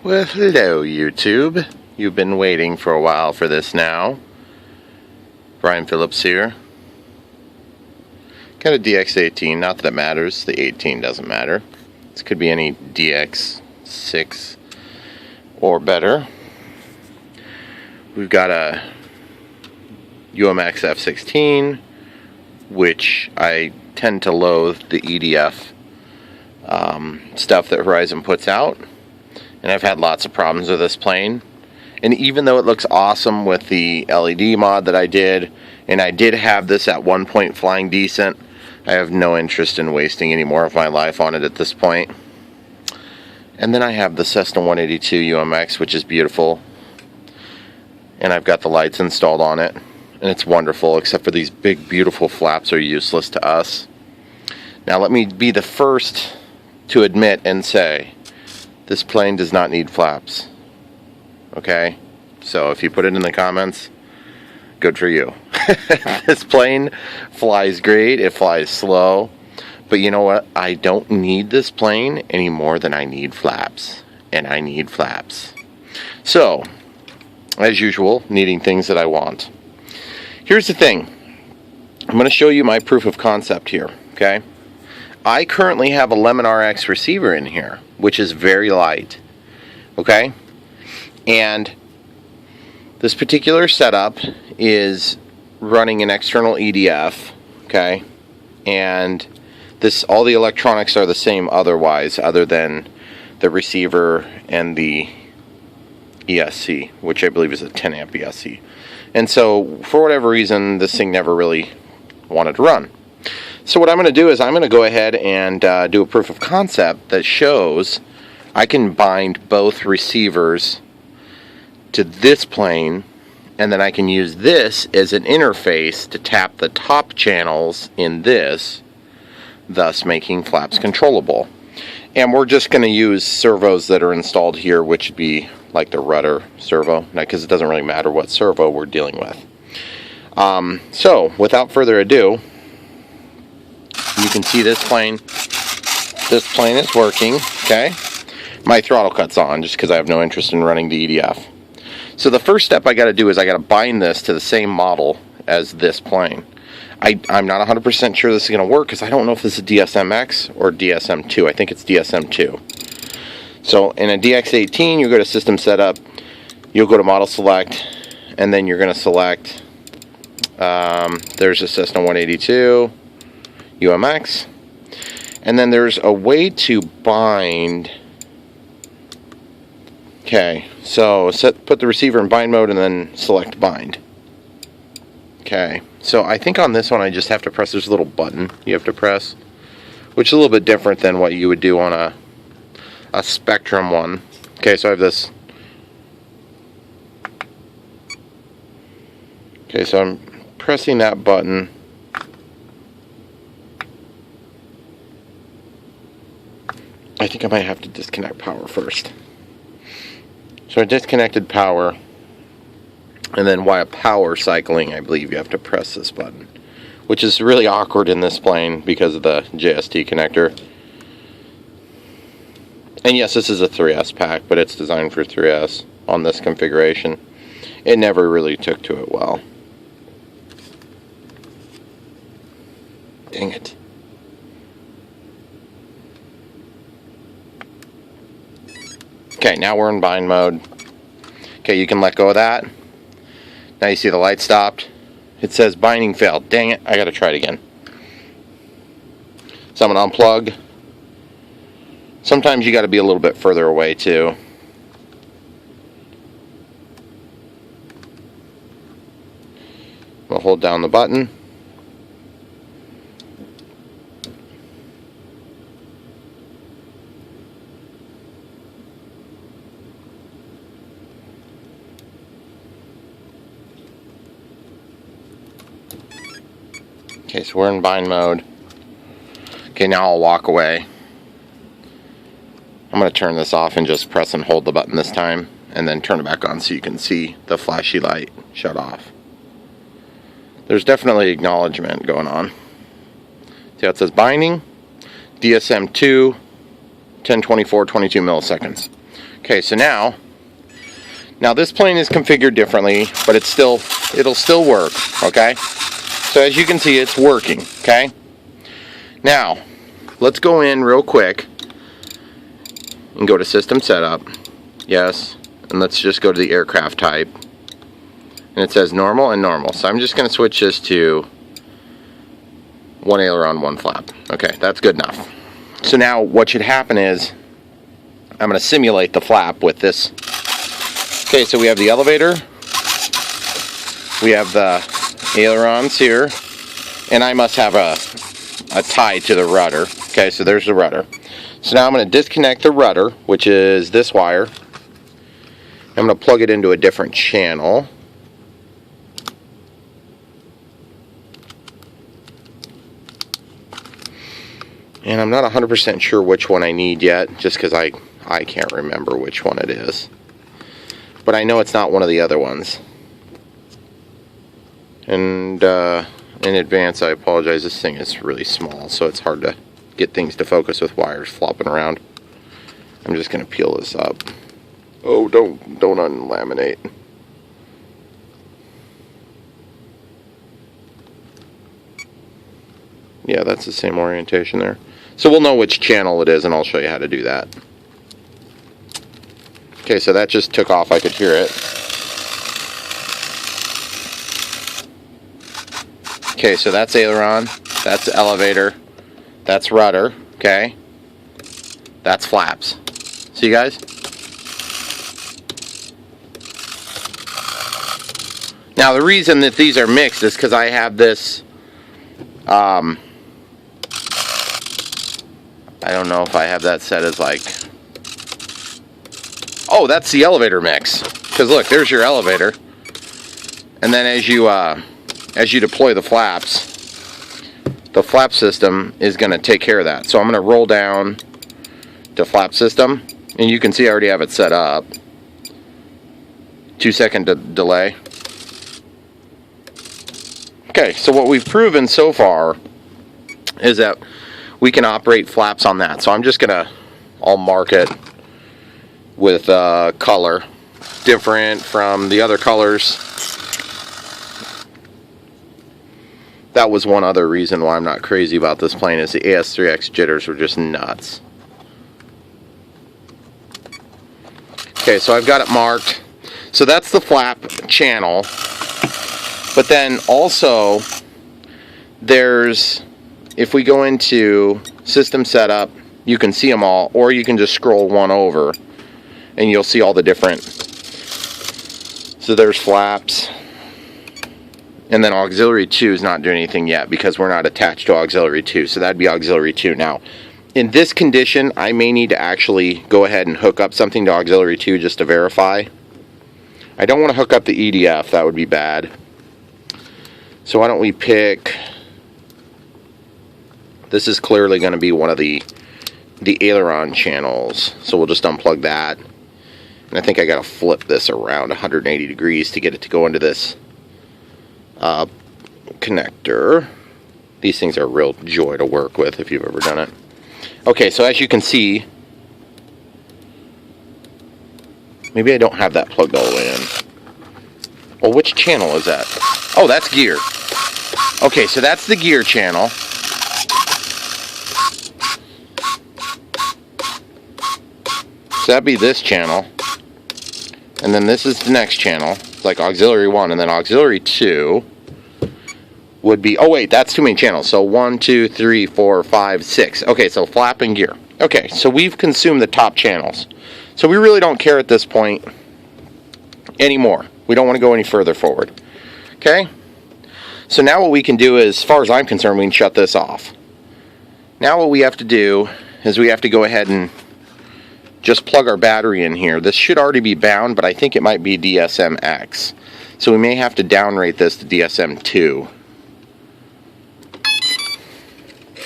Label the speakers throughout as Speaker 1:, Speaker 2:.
Speaker 1: Well, hello YouTube. You've been waiting for a while for this now. Brian Phillips here. Got a DX18, not that it matters, the 18 doesn't matter. This could be any DX6 or better. We've got a UMX F16, which I tend to loathe the EDF stuff that Horizon puts out. And I've had lots of problems with this plane. And even though it looks awesome with the LED mod that I did, and I did have this at one point flying decent, I have no interest in wasting any more of my life on it at this point. And then I have the Cessna 182 UMX, which is beautiful. And I've got the lights installed on it. And it's wonderful, except for these big, beautiful flaps are useless to us. Now let me be the first to admit and say, this plane does not need flaps. Okay? So if you put it in the comments, good for you. This plane flies great, it flies slow, but you know what? I don't need this plane any more than I need flaps. And I need flaps. So, as usual, needing things that I want. Here's the thing. I'm going to show you my proof of concept here, okay? I currently have a Lemon RX receiver in here, which is very light, okay? And this particular setup is running an external EDF, okay? And this, all the electronics are the same otherwise, other than the receiver and the ESC, which I believe is a 10 amp ESC. And so, for whatever reason, this thing never really wanted to run. So what I'm going to do is I'm going to go ahead and do a proof of concept that shows I can bind both receivers to this plane, and then I can use this as an interface to tap the top channels in this, thus making flaps controllable. And we're just going to use servos that are installed here, which would be like the rudder servo, because it doesn't really matter what servo we're dealing with. So without further ado, you can see this plane. This plane is working, okay? My throttle cut's on just because I have no interest in running the EDF. So the first step I got to do is I got to bind this to the same model as this plane. I'm not 100% sure this is going to work because I don't know if this is DSMX or DSM2. I think it's DSM2. So in a DX18, you go to System Setup, you'll go to Model Select, and then you're going to select, there's a Cessna 182 UMX, and then there's a way to bind. Okay, so put the receiver in bind mode and then select bind. Okay, so I think on this one I just have to press, there's a little button you have to press, which is a little bit different than what you would do on a Spectrum one. Okay, so I have this. Okay, so I'm pressing that button. I think I might have to disconnect power first. So I disconnected power, and then while power cycling, I believe you have to press this button, which is really awkward in this plane because of the JST connector. And yes, this is a 3S pack, but it's designed for 3S on this configuration. It never really took to it well. Dang it. Okay, now we're in bind mode. Okay, you can let go of that. Now you see the light stopped. It says binding failed. Dang it, I gotta try it again. So I'm gonna unplug. Sometimes you gotta be a little bit further away too. We'll hold down the button. Okay, so we're in bind mode. Okay, now I'll walk away. I'm going to turn this off and just press and hold the button this time, and then turn it back on so you can see the flashy light shut off. There's definitely acknowledgement going on. See how it says binding? DSM2, 1024, 22 milliseconds. Okay, so now this plane is configured differently, but it'll still work, okay? So as you can see, it's working, okay? Now, let's go in real quick and go to System Setup. Yes, and let's just go to the aircraft type. And it says normal and normal. So I'm just going to switch this to one aileron, one flap. Okay, that's good enough. So now what should happen is I'm going to simulate the flap with this. Okay, so we have the elevator. We have the ailerons here. And I must have a tie to the rudder. Okay, so there's the rudder. So now I'm going to disconnect the rudder, which is this wire. I'm going to plug it into a different channel. And I'm not 100% sure which one I need yet, just because I can't remember which one it is. But I know it's not one of the other ones. And in advance, I apologize. This thing is really small, so it's hard to get things to focus with wires flopping around. I'm just going to peel this up. Oh, don't unlaminate. Yeah, that's the same orientation there. So we'll know which channel it is, and I'll show you how to do that. Okay, so that just took off. I could hear it. Okay, so that's aileron, that's elevator, that's rudder, okay? That's flaps. See you guys? Now the reason that these are mixed is because I have this, I don't know if I have that set as like, oh, that's the elevator mix. Because look, there's your elevator. And then as you deploy the flaps, the flap system is going to take care of that. So I'm going to roll down to flap system, and you can see I already have it set up. 2-second delay. Okay, so what we've proven so far is that we can operate flaps on that. So I'm just gonna, I'll mark it with color different from the other colors. That was one other reason why I'm not crazy about this plane, is the AS3X jitters were just nuts. Okay, so I've got it marked. So that's the flap channel. But then also there's, if we go into system setup, you can see them all, or you can just scroll one over and you'll see all the different. So there's flaps, and then auxiliary 2 is not doing anything yet because we're not attached to auxiliary 2, so that'd be auxiliary 2. Now in this condition I may need to actually go ahead and hook up something to auxiliary 2 just to verify. I don't want to hook up the EDF, that would be bad. So why don't we pick, this is clearly going to be one of the aileron channels, so we'll just unplug that. And I think I got to flip this around 180 degrees to get it to go into this connector. These things are a real joy to work with if you've ever done it. Okay, so as you can see, maybe I don't have that plugged all the way in. Well, which channel is that? Oh, that's gear. Okay, so that's the gear channel. So that'd be this channel. And then this is the next channel. It's like auxiliary 1, and then auxiliary 2 would be, oh wait, that's too many channels. So 1, 2, 3, 4, 5, 6. Okay, so flap and gear. Okay, so we've consumed the top channels. So we really don't care at this point anymore. We don't want to go any further forward. Okay? So now what we can do is, as far as I'm concerned, we can shut this off. Now what we have to do is we have to go ahead and just plug our battery in here. This should already be bound, but I think it might be DSM-X. So we may have to downrate this to DSM-2.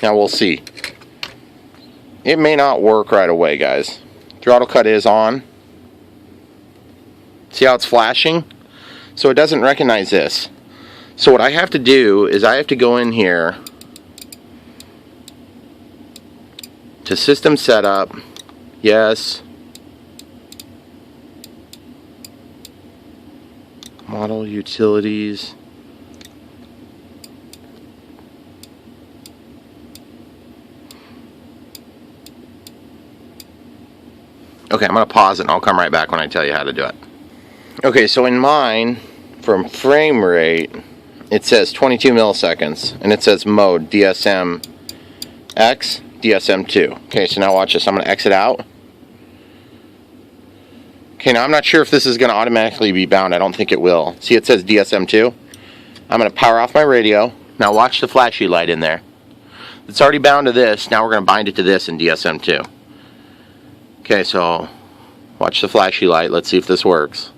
Speaker 1: Now we'll see. It may not work right away, guys. Throttle cut is on. See how it's flashing? So it doesn't recognize this. So what I have to do is I have to go in here to system setup. Yes. Model utilities. Okay, I'm going to pause it and I'll come right back when I tell you how to do it. Okay, so in mine, from frame rate, it says 22 milliseconds, and it says mode DSM X, DSM 2. Okay, so now watch this. I'm going to exit out. Okay, now I'm not sure if this is going to automatically be bound. I don't think it will. See, it says DSM 2. I'm going to power off my radio. Now watch the flashy light in there. It's already bound to this. Now we're going to bind it to this in DSM 2. Okay, so watch the flashy light. Let's see if this works.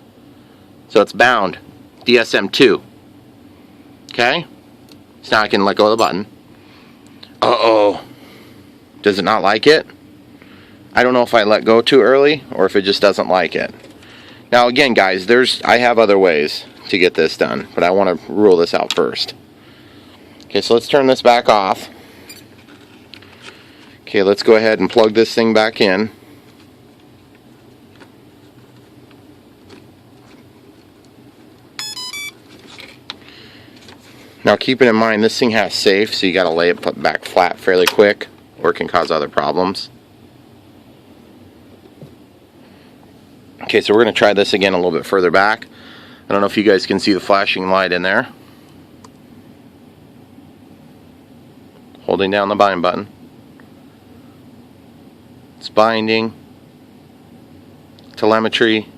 Speaker 1: So it's bound. DSM 2. Okay? So now I can let go of the button. Uh-oh. Does it not like it? I don't know if I let go too early or if it just doesn't like it. Now again, guys, I have other ways to get this done, but I want to rule this out first. Okay, so let's turn this back off. Okay, let's go ahead and plug this thing back in. Now keeping in mind this thing has safe, so you got to lay it back flat fairly quick or it can cause other problems. Okay, so we're going to try this again a little bit further back. I don't know if you guys can see the flashing light in there. Holding down the bind button. It's binding. Telemetry.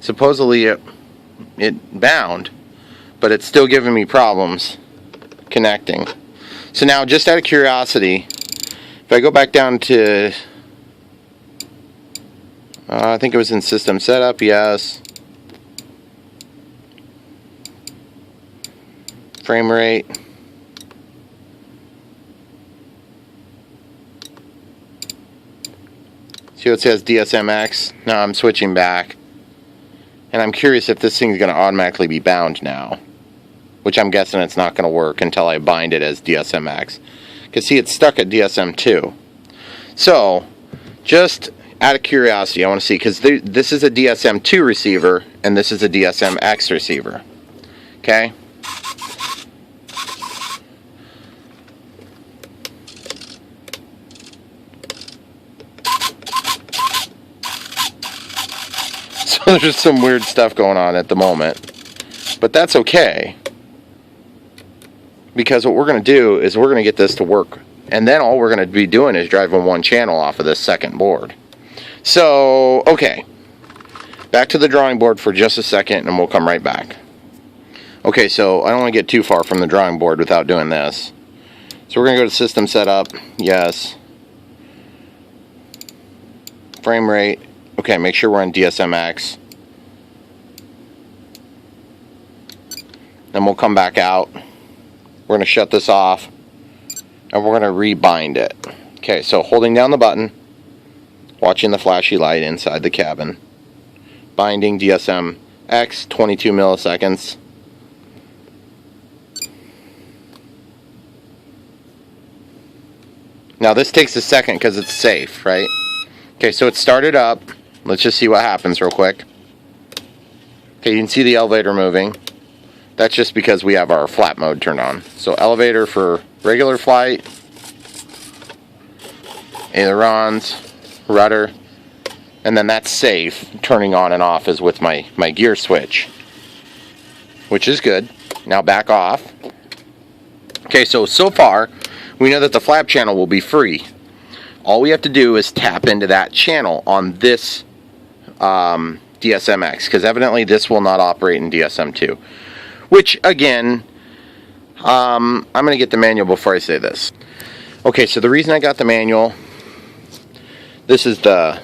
Speaker 1: Supposedly it bound, but it's still giving me problems connecting. So now, just out of curiosity, if I go back down to, I think it was in system setup, yes. Frame rate. See what it says, DSMX. Now I'm switching back. And I'm curious if this thing's going to automatically be bound now. Which I'm guessing it's not going to work until I bind it as DSMX. Because see, it's stuck at DSM2. So, just out of curiosity, I want to see, because this is a DSM2 receiver, and this is a DSMX receiver. Okay? So there's some weird stuff going on at the moment. But that's okay. Because what we're going to do is we're going to get this to work. And then all we're going to be doing is driving one channel off of this second board. So, okay. Back to the drawing board for just a second and we'll come right back. Okay, so I don't want to get too far from the drawing board without doing this. So we're going to go to system setup. Yes. Frame rate. Okay, make sure we're on DSMX. Then we'll come back out. We're going to shut this off. And we're going to rebind it. Okay, so holding down the button. Watching the flashy light inside the cabin. Binding DSMX, 22 milliseconds. Now this takes a second because it's safe, right? Okay, so it started up. Let's just see what happens real quick. Okay, you can see the elevator moving. That's just because we have our flat mode turned on. So elevator for regular flight, ailerons, rudder, and then that's safe. Turning on and off is with my gear switch, which is good. Now back off. Okay, so far we know that the flap channel will be free. All we have to do is tap into that channel on this DSMX, because evidently this will not operate in DSM2. Which, again, I'm going to get the manual before I say this. Okay, so the reason I got the manual, this is the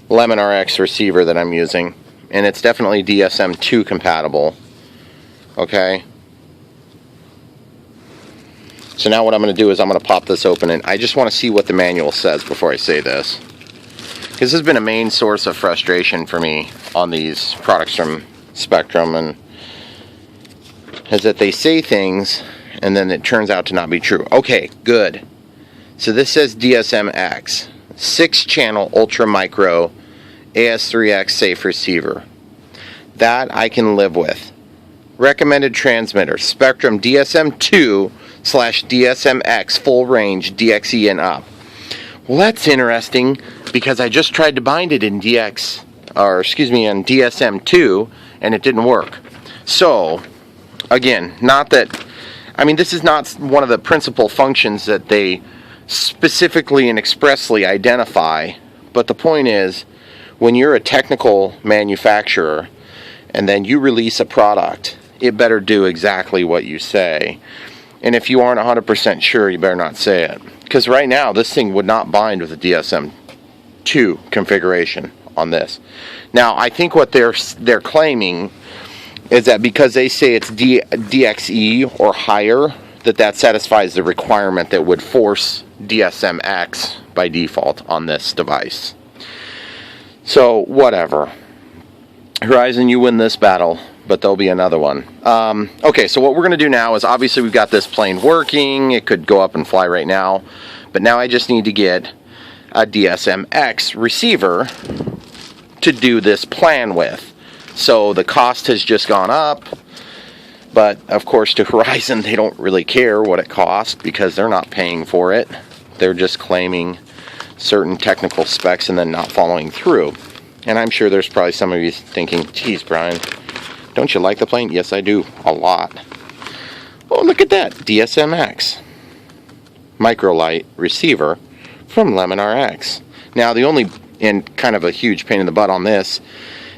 Speaker 1: Lemon RX receiver that I'm using, and it's definitely DSM2 compatible. Okay. So now what I'm going to do is I'm going to pop this open, and I just want to see what the manual says before I say this. Because this has been a main source of frustration for me on these products from Spectrum, and is that they say things and then it turns out to not be true. Okay, good. So this says DSMX, 6-channel ultra micro AS3X safe receiver. That I can live with. Recommended transmitter, Spectrum DSM2/DSMX full range DXE and up. Well, that's interesting because I just tried to bind it in in DSM2 and it didn't work. So, again, not that, I mean, this is not one of the principal functions that they specifically and expressly identify, but the point is, when you're a technical manufacturer and then you release a product, it better do exactly what you say. And if you aren't 100% sure, you better not say it. Because right now, this thing would not bind with the DSM2 configuration on this. Now, I think what they're claiming is that because they say it's DXE or higher, that satisfies the requirement that would force DSMX by default on this device. So, whatever. Horizon, you win this battle, but there'll be another one. Okay, so what we're going to do now is, obviously we've got this plane working. It could go up and fly right now, but now I just need to get a DSMX receiver to do this plan with. So the cost has just gone up, but of course to Horizon they don't really care what it costs because they're not paying for it. They're just claiming certain technical specs and then not following through. And I'm sure there's probably some of you thinking, geez, Brian, don't you like the plane? Yes, I do, a lot. Oh, look at that, DSMX microlight receiver from Lemon RX. Now, the only, and kind of a huge pain in the butt on this,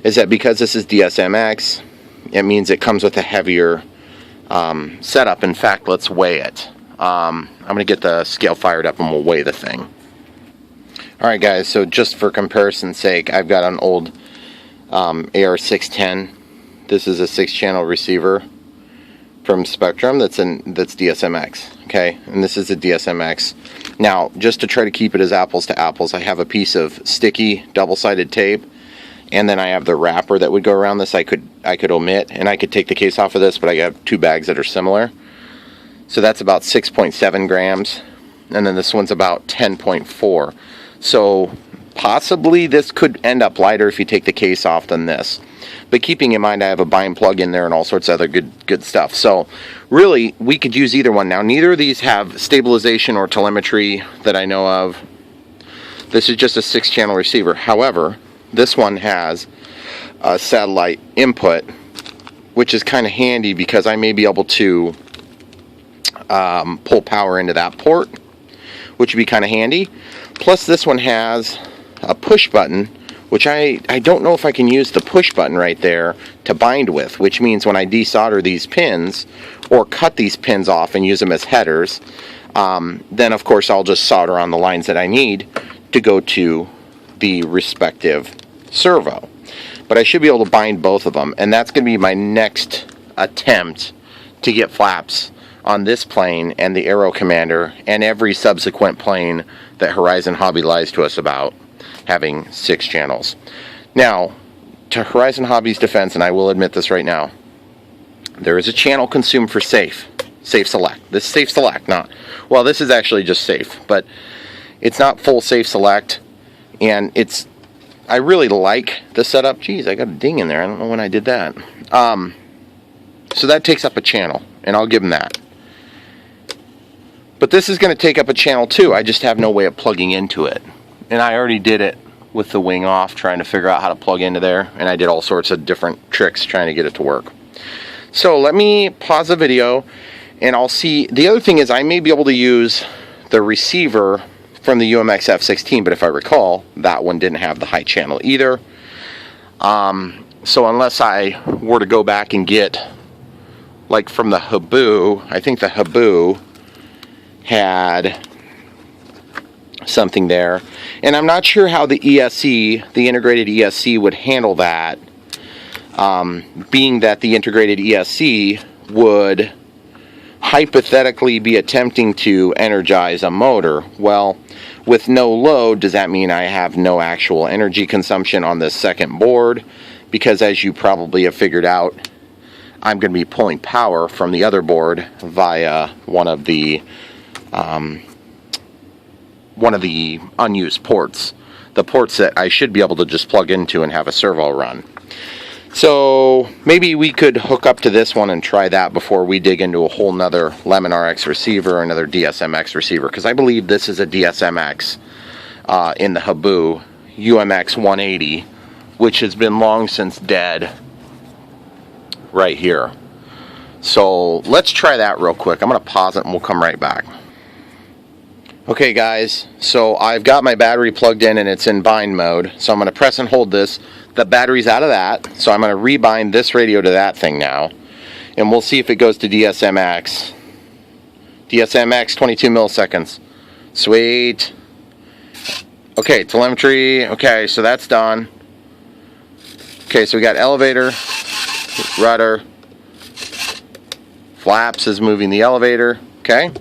Speaker 1: is that because this is DSMX, it means it comes with a heavier setup. In fact, let's weigh it. I'm going to get the scale fired up and we'll weigh the thing. Alright guys, so just for comparison's sake, I've got an old AR610. This is a 6-channel receiver from Spectrum that's DSMX, okay? And this is a DSMX. Now, just to try to keep it as apples to apples, I have a piece of sticky double-sided tape, and then I have the wrapper that would go around this. I could omit, and I could take the case off of this, but I have 2 bags that are similar. So that's about 6.7 grams, and then this one's about 10.4. So possibly this could end up lighter if you take the case off than this. But keeping in mind I have a bind plug in there and all sorts of other good stuff. So really we could use either one. Now neither of these have stabilization or telemetry that I know of. This is just a 6-channel receiver. However, this one has a satellite input, which is kind of handy because I may be able to pull power into that port, which would be kind of handy. Plus this one has a push button, which I don't know if I can use the push button right there to bind with, which means when I desolder these pins or cut these pins off and use them as headers, then of course I'll just solder on the lines that I need to go to the respective servo. But I should be able to bind both of them, and that's going to be my next attempt to get flaps on this plane and the Aero Commander and every subsequent plane that Horizon Hobby lies to us about having 6 channels. Now, to Horizon Hobby's defense, and I will admit this right now, there is a channel consumed for safe select. This is safe select, not, well, this is actually just safe, but it's not full safe select, and I really like the setup. Geez, I got a ding in there. I don't know when I did that. So that takes up a channel, and I'll give them that. But this is going to take up a channel too. I just have no way of plugging into it. And I already did it with the wing off, trying to figure out how to plug into there. And I did all sorts of different tricks trying to get it to work. So let me pause the video and I'll see. The other thing is I may be able to use the receiver from the UMX F-16, but if I recall, that one didn't have the high channel either. So unless I were to go back and get, like from the Habu, I think the Habu had something there, and I'm not sure how the ESC, the integrated ESC, would handle that, being that the integrated ESC would hypothetically be attempting to energize a motor. Well, with no load, does that mean I have no actual energy consumption on this second board? Because as you probably have figured out, I'm going to be pulling power from the other board via one of the unused ports, the ports that I should be able to just plug into and have a servo run. So maybe we could hook up to this one and try that before we dig into a whole nother Lemon RX receiver or another DSMX receiver, because I believe this is a DSMX in the Habu UMX 180, which has been long since dead right here. So let's try that real quick. I'm going to pause it and we'll come right back. Okay guys, so I've got my battery plugged in and it's in bind mode. So I'm going to press and hold this. The battery's out of that, so I'm going to rebind this radio to that thing now. And we'll see if it goes to DSMX. DSMX, 22 milliseconds. Sweet. Okay, telemetry. Okay, so that's done. Okay, so we got elevator, rudder, flaps is moving the elevator. Okay.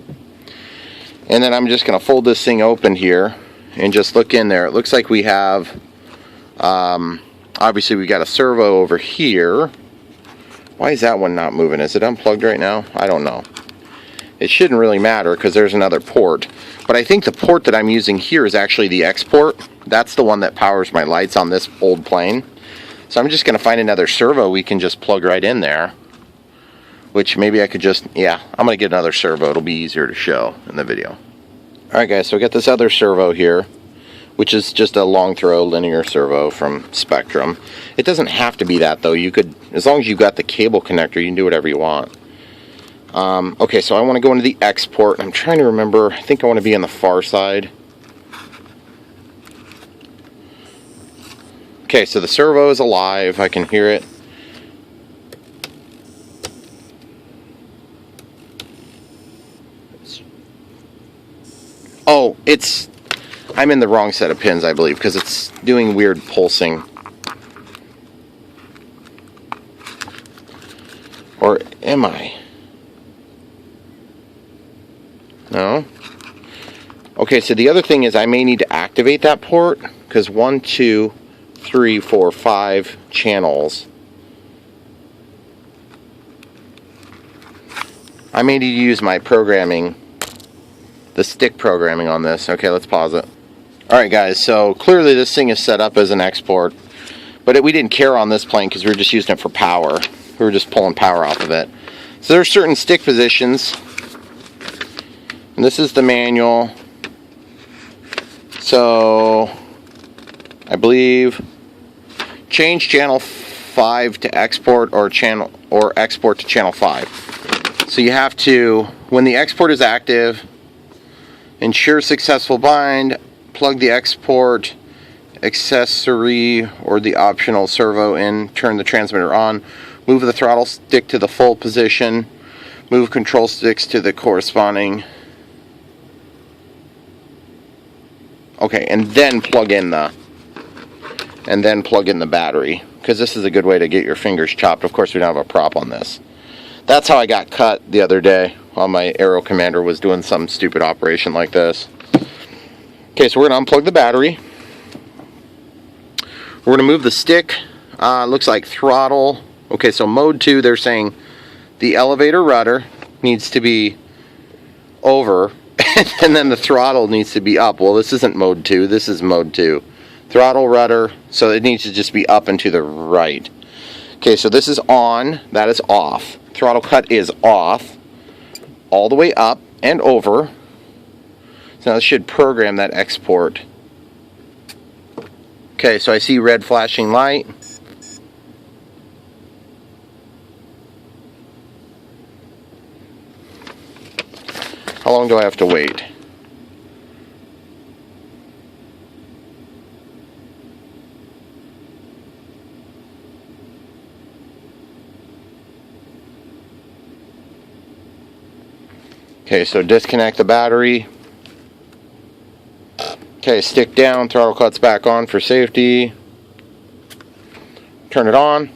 Speaker 1: And then I'm just going to fold this thing open here and just look in there. It looks like we have, obviously we got a servo over here. Why is that one not moving? Is it unplugged right now? I don't know. It shouldn't really matter because there's another port. But I think the port that I'm using here is actually the X port. That's the one that powers my lights on this old plane. So I'm just going to find another servo we can just plug right in there. Which maybe I could just, yeah, I'm going to get another servo. It'll be easier to show in the video. Alright guys, so I got this other servo here, which is just a long throw linear servo from Spectrum. It doesn't have to be that though. You could, as long as you've got the cable connector, you can do whatever you want. Okay, so I want to go into the X port. I'm trying to remember, I think I want to be on the far side. Okay, so the servo is alive. I can hear it. Oh, I'm in the wrong set of pins, I believe, because it's doing weird pulsing. Or am I? No? Okay, so the other thing is I may need to activate that port, because 1, 2, 3, 4, 5 channels. I may need to use my programming, the stick programming on this. Okay, let's pause it. Alright guys, so clearly this thing is set up as an export, but we didn't care on this plane because we were just using it for power. We were just pulling power off of it. So there's certain stick positions, and this is the manual. So I believe change channel 5 to export or export to channel 5. So you have to, when the export is active, ensure successful bind, plug the export accessory or the optional servo in, turn the transmitter on, move the throttle stick to the full position, move control sticks to the corresponding. Okay, and then plug in the battery, because this is a good way to get your fingers chopped. Of course, we don't have a prop on this. That's how I got cut the other day while my Aero Commander was doing some stupid operation like this. Okay, so we're going to unplug the battery. We're going to move the stick. Looks like throttle. Okay, so mode 2, they're saying the elevator rudder needs to be over, and then the throttle needs to be up. Well, this isn't mode 2, this is mode 2. Throttle rudder, so it needs to just be up and to the right. Okay, so this is on, that is off. Throttle cut is off, all the way up and over. So now this should program that export. Okay, so I see red flashing light. How long do I have to wait? Okay, so disconnect the battery. Okay, stick down, throttle cuts back on for safety. Turn it on.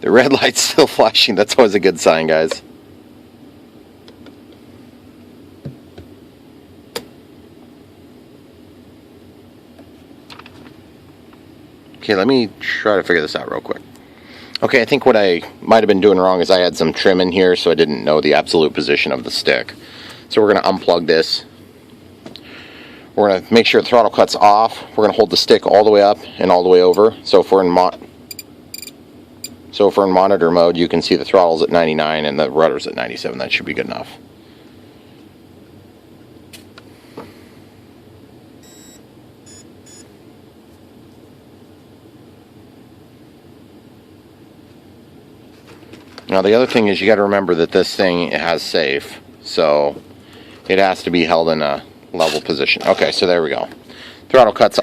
Speaker 1: The red light's still flashing. That's always a good sign, guys. Okay, let me try to figure this out real quick. Okay, I think what I might have been doing wrong is I had some trim in here, so I didn't know the absolute position of the stick. So we're going to unplug this. We're going to make sure the throttle cut's off. We're going to hold the stick all the way up and all the way over. So if we're in monitor mode, you can see the throttle's at 99 and the rudder's at 97. That should be good enough. Now the other thing is you got to remember that this thing has safe, so it has to be held in a level position. Okay, so there we go. Throttle cuts.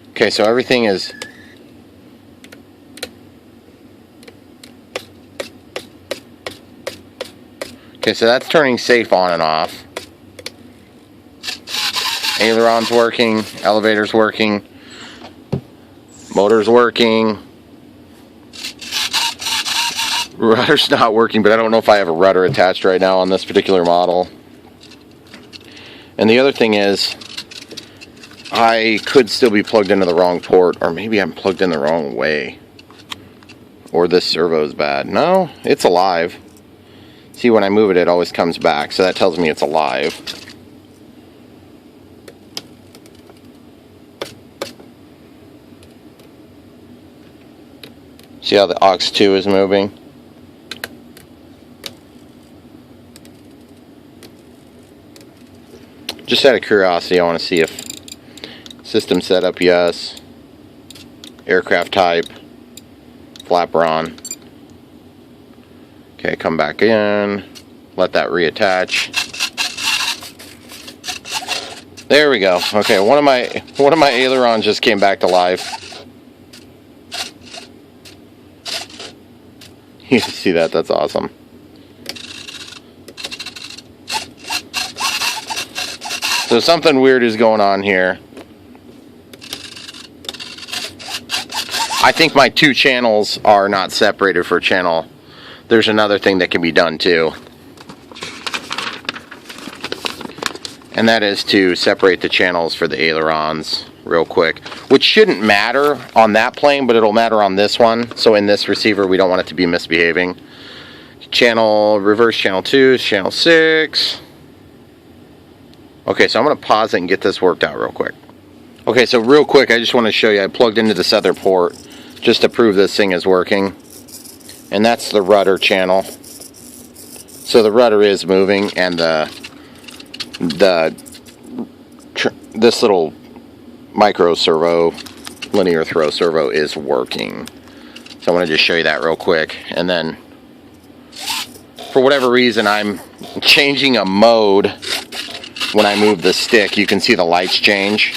Speaker 1: Okay, so everything is okay, so that's turning safe on and off. Aileron's working, elevator's working, motor's working. Rudder's not working, but I don't know if I have a rudder attached right now on this particular model. And the other thing is, I could still be plugged into the wrong port, or maybe I'm plugged in the wrong way. Or this servo's bad. No, it's alive. See, when I move it, it always comes back, so that tells me it's alive. See how the aux 2 is moving? Just out of curiosity, I want to see if system setup, yes. Aircraft type, flapper on. Okay, come back in, let that reattach. There we go. Okay, one of my ailerons just came back to life. You see that? That's awesome. So something weird is going on here. I think my two channels are not separated for channel. There's another thing that can be done too. And that is to separate the channels for the ailerons real quick. Which shouldn't matter on that plane, but it'll matter on this one. So in this receiver, we don't want it to be misbehaving. Reverse channel 2 is channel 6. Okay, so I'm going to pause it and get this worked out real quick. Okay, so real quick, I just want to show you, I plugged into this other port just to prove this thing is working. And that's the rudder channel. So the rudder is moving, and this little micro servo, linear throw servo, is working. So I want to just show you that real quick. And then, for whatever reason, I'm changing a mode. When I move the stick, you can see the lights change.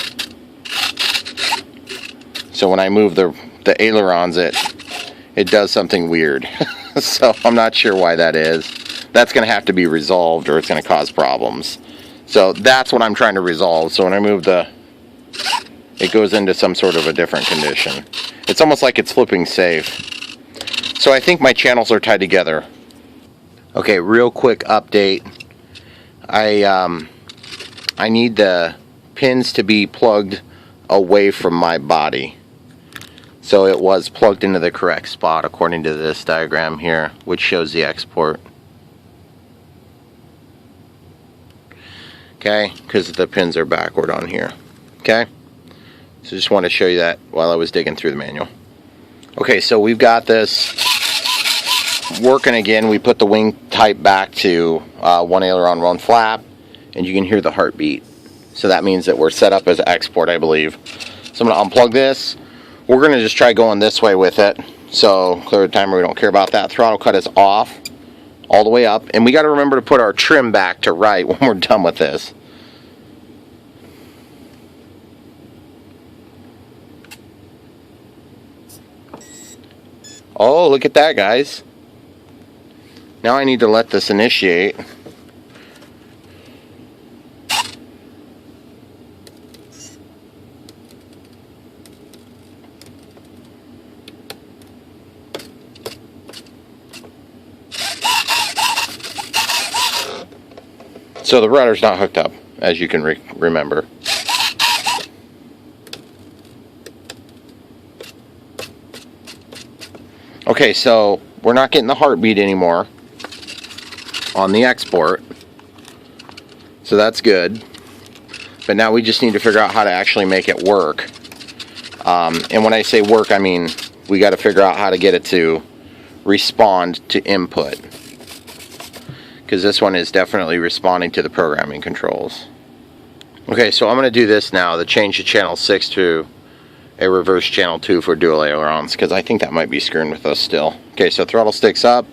Speaker 1: So when I move the ailerons, it does something weird. So I'm not sure why that is. That's going to have to be resolved, or it's going to cause problems. So that's what I'm trying to resolve. So when I move it goes into some sort of a different condition. It's almost like it's flipping safe. So I think my channels are tied together. Okay, real quick update. I need the pins to be plugged away from my body. So it was plugged into the correct spot according to this diagram here, which shows the export. Okay, because the pins are backward on here. Okay, so just want to show you that while I was digging through the manual. Okay, so we've got this working again. We put the wing type back to one aileron, one flap. And you can hear the heartbeat. So that means that we're set up as export, I believe. So I'm going to unplug this. We're going to just try going this way with it. So clear the timer, we don't care about that. Throttle cut is off all the way up. And we got to remember to put our trim back to right when we're done with this. Oh, look at that, guys. Now I need to let this initiate. So the rudder's not hooked up, as you can remember. Okay, so we're not getting the heartbeat anymore on the export. So So that's good. But now we just need to figure out how to actually make it work. And when I say work, I mean we got to figure out how to get it to respond to input. Because this one is definitely responding to the programming controls. Okay, so I'm going to do this now, to change the channel 6 to a reverse channel 2 for dual ailerons, because I think that might be screwing with us still. Okay, so throttle stick's up,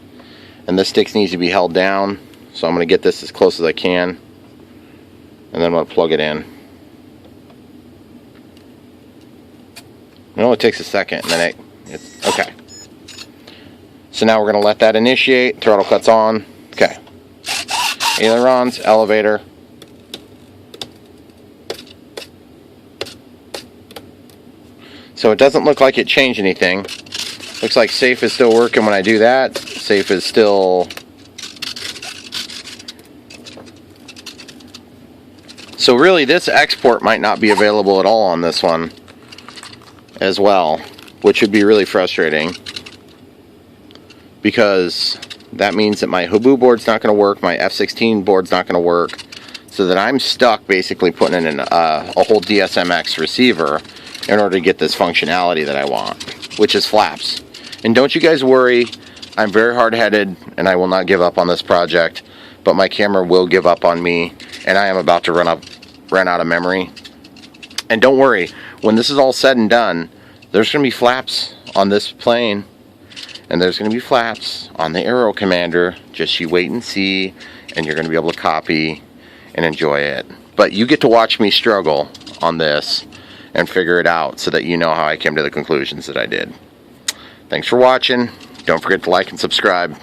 Speaker 1: and this stick needs to be held down. So I'm going to get this as close as I can, and then I'm going to plug it in. It only takes a second, and then it's okay. So now we're going to let that initiate. Throttle cuts on. Okay. Ailerons, elevator. So it doesn't look like it changed anything. Looks like safe is still working when I do that. Safe is still... So really this export might not be available at all on this one as well, which would be really frustrating, because that means that my Habu board's not going to work, my F16 board's not going to work, so that I'm stuck basically putting in a whole DSMX receiver in order to get this functionality that I want, which is flaps. And don't you guys worry, I'm very hard-headed and I will not give up on this project, but my camera will give up on me, and I am about to run out of memory. And don't worry, when this is all said and done, there's going to be flaps on this plane, and there's going to be flaps on the Aero Commander. Just you wait and see, and you're going to be able to copy and enjoy it. But you get to watch me struggle on this and figure it out, so that you know how I came to the conclusions that I did. Thanks for watching. Don't forget to like and subscribe.